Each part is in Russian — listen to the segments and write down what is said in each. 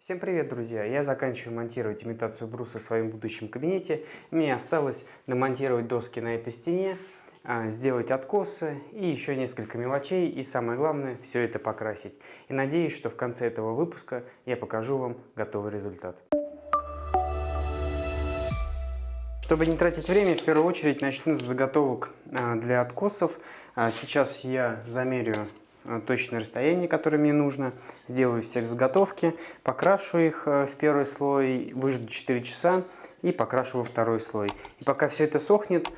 Всем привет, друзья! Я заканчиваю монтировать имитацию бруса в своем будущем кабинете. Мне осталось намонтировать доски на этой стене, сделать откосы и еще несколько мелочей. И самое главное, все это покрасить. И надеюсь, что в конце этого выпуска я покажу вам готовый результат. Чтобы не тратить время, в первую очередь начну с заготовок для откосов. Сейчас я замерю точное расстояние, которое мне нужно, сделаю все заготовки, покрашу их в первый слой, выжду 4 часа и покрашу во второй слой. И пока все это сохнет,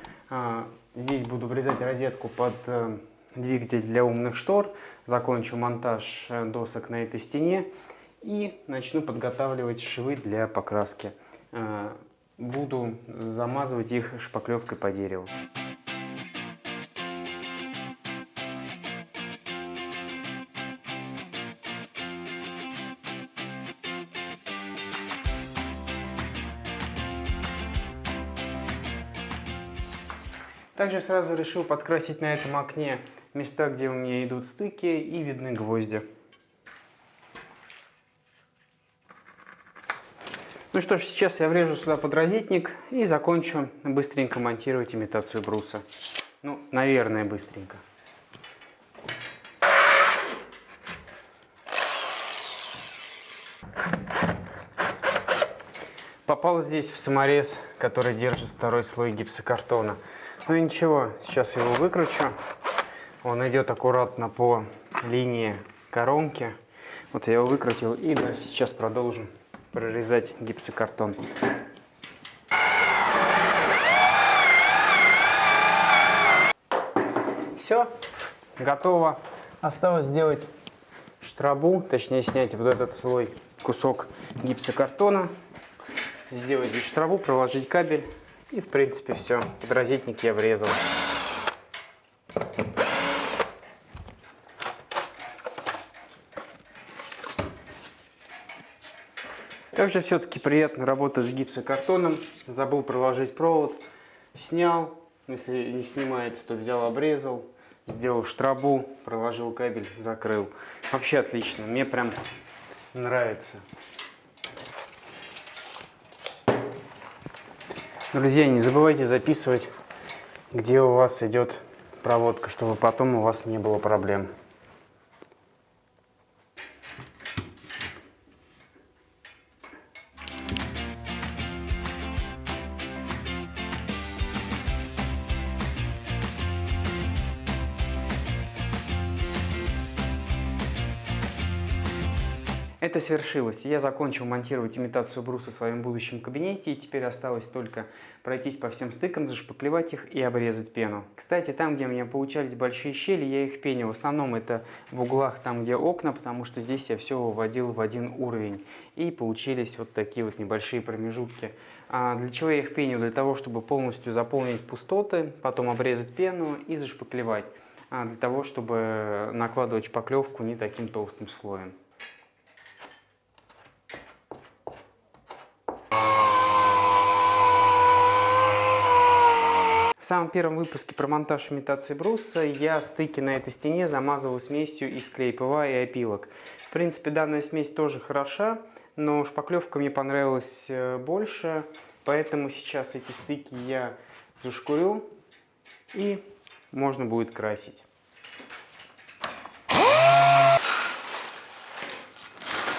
здесь буду врезать розетку под двигатель для умных штор, закончу монтаж досок на этой стене и начну подготавливать швы для покраски. Буду замазывать их шпаклевкой по дереву. Также сразу решил подкрасить на этом окне места, где у меня идут стыки и видны гвозди. Ну что ж, сейчас я врежу сюда подрозетник и закончу быстренько монтировать имитацию бруса. Ну, наверное, быстренько. Попал здесь в саморез, который держит второй слой гипсокартона. Ну и ничего, сейчас его выкручу. Он идет аккуратно по линии коронки. Вот я его выкрутил и дальше сейчас продолжу прорезать гипсокартон. Все, готово. Осталось сделать штрабу, точнее снять вот этот слой, кусок гипсокартона, сделать здесь штрабу, проложить кабель и в принципе все. Подрозетник я врезал. Также все-таки приятно работать с гипсокартоном. Забыл проложить провод, снял. Если не снимается, то взял, обрезал, сделал штрабу, проложил кабель, закрыл. Вообще отлично, мне прям нравится. Друзья, не забывайте записывать, где у вас идет проводка, чтобы потом у вас не было проблем. Это свершилось. Я закончил монтировать имитацию бруса в своем будущем кабинете, и теперь осталось только пройтись по всем стыкам, зашпаклевать их и обрезать пену. Кстати, там, где у меня получались большие щели, я их пенил. В основном это в углах, там, где окна, потому что здесь я все выводил в один уровень. И получились вот такие вот небольшие промежутки. Для чего я их пенил? Для того, чтобы полностью заполнить пустоты, потом обрезать пену и зашпаклевать. Для того, чтобы накладывать шпаклевку не таким толстым слоем. В самом первом выпуске про монтаж имитации бруса я стыки на этой стене замазывал смесью из клей ПВА и опилок. В принципе, данная смесь тоже хороша, но шпаклевка мне понравилась больше, поэтому сейчас эти стыки я зашкурю и можно будет красить.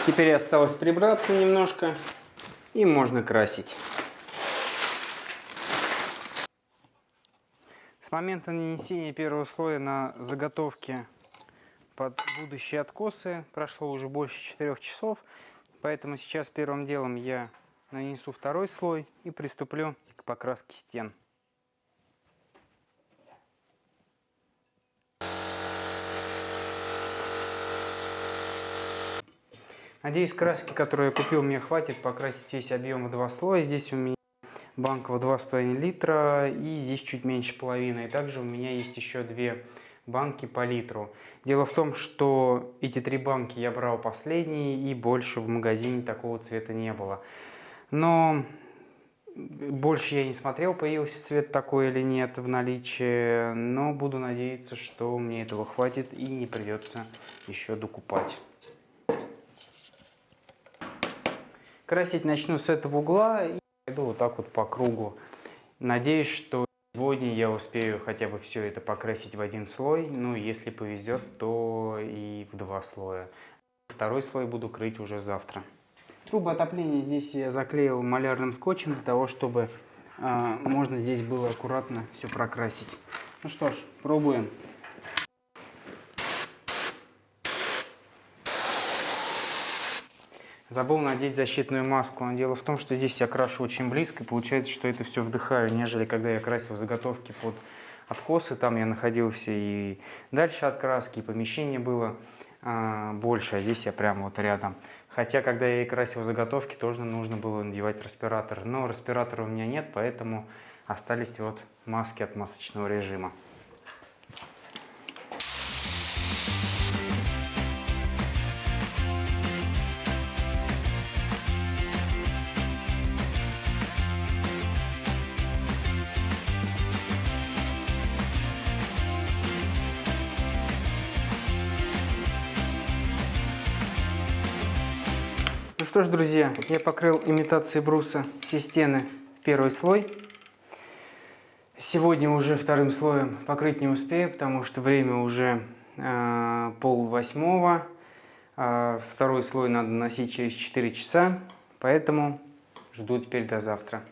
Теперь осталось прибраться немножко и можно красить. С момента нанесения первого слоя на заготовки под будущие откосы прошло уже больше 4 часов, поэтому сейчас первым делом я нанесу второй слой и приступлю к покраске стен. Надеюсь, краски, которые я купил, мне хватит покрасить весь объем в 2 слоя. Здесь у меня банка в 2,5 литра и здесь чуть меньше половины. И также у меня есть еще 2 банки по литру. Дело в том, что эти 3 банки я брал последние и больше в магазине такого цвета не было. Но больше я не смотрел, появился цвет такой или нет в наличии. Но буду надеяться, что мне этого хватит и не придется еще докупать. Красить начну с этого угла и пойду вот так вот по кругу. Надеюсь, что сегодня я успею хотя бы все это покрасить в один слой. Ну, если повезет, то и в 2 слоя. Второй слой буду крыть уже завтра. Трубы отопления здесь я заклеил малярным скотчем для того, чтобы можно здесь было аккуратно все прокрасить. Ну что ж, пробуем. Забыл надеть защитную маску. Но дело в том, что здесь я крашу очень близко, и получается, что это все вдыхаю, нежели когда я красил заготовки под откосы. Там я находился и дальше от краски, и помещение было больше, а здесь я прямо вот рядом. Хотя, когда я и красил заготовки, тоже нужно было надевать респиратор. Но респиратора у меня нет, поэтому остались вот маски от масочного режима. Ну что ж, друзья, я покрыл имитацией бруса все стены в первый слой. Сегодня уже вторым слоем покрыть не успею, потому что время уже 7:30. Второй слой надо наносить через 4 часа, поэтому жду теперь до завтра.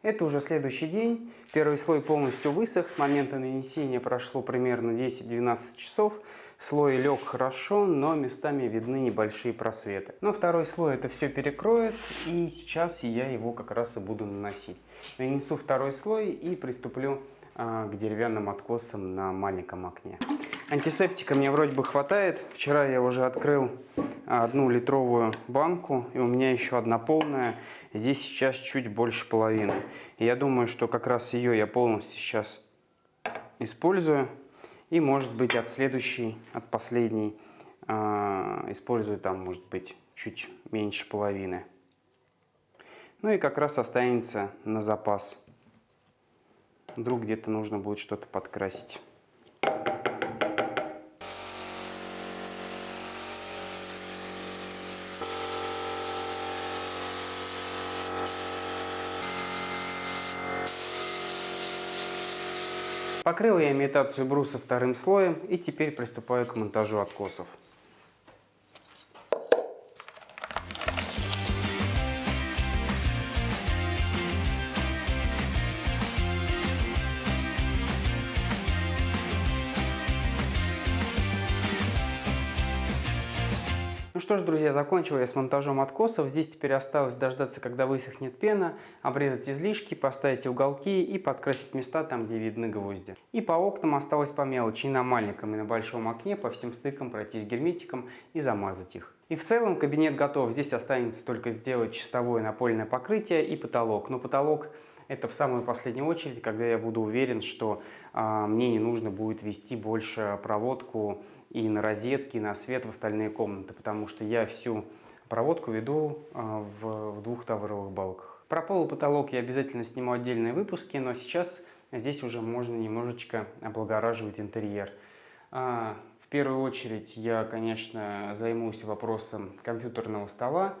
Это уже следующий день. Первый слой полностью высох. С момента нанесения прошло примерно 10-12 часов. Слой лег хорошо, но местами видны небольшие просветы. Но второй слой это все перекроет, и сейчас я его как раз и буду наносить. Нанесу второй слой и приступлю к деревянным откосам на маленьком окне. Антисептика мне вроде бы хватает. Вчера я уже открыл 1-литровую банку, и у меня еще одна полная. Здесь сейчас чуть больше половины. И я думаю, что как раз ее я полностью сейчас использую. И, может быть, от последней использую там, может быть, чуть меньше половины. Ну и как раз останется на запас. Вдруг где-то нужно будет что-то подкрасить. Покрыл я имитацию бруса вторым слоем и теперь приступаю к монтажу откосов. Ну что ж, друзья, закончил я с монтажом откосов. Здесь теперь осталось дождаться, когда высохнет пена, обрезать излишки, поставить уголки и подкрасить места там, где видны гвозди. И по окнам осталось по мелочи, и на маленьком, и на большом окне по всем стыкам пройтись герметиком и замазать их. И в целом кабинет готов. Здесь останется только сделать чистовое напольное покрытие и потолок. Но потолок это в самую последнюю очередь, когда я буду уверен, что мне не нужно будет вести больше проводку и на розетки, и на свет в остальные комнаты, потому что я всю проводку веду в 2 тавровых балках. Про пол и потолок я обязательно сниму отдельные выпуски, но сейчас здесь уже можно немножечко облагораживать интерьер. В первую очередь я, конечно, займусь вопросом компьютерного стола,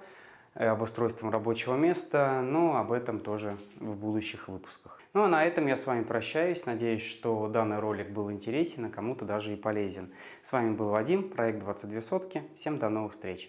обустройством рабочего места, но об этом тоже в будущих выпусках. Ну а на этом я с вами прощаюсь. Надеюсь, что данный ролик был интересен, а кому-то даже и полезен. С вами был Вадим, проект 22 сотки. Всем до новых встреч!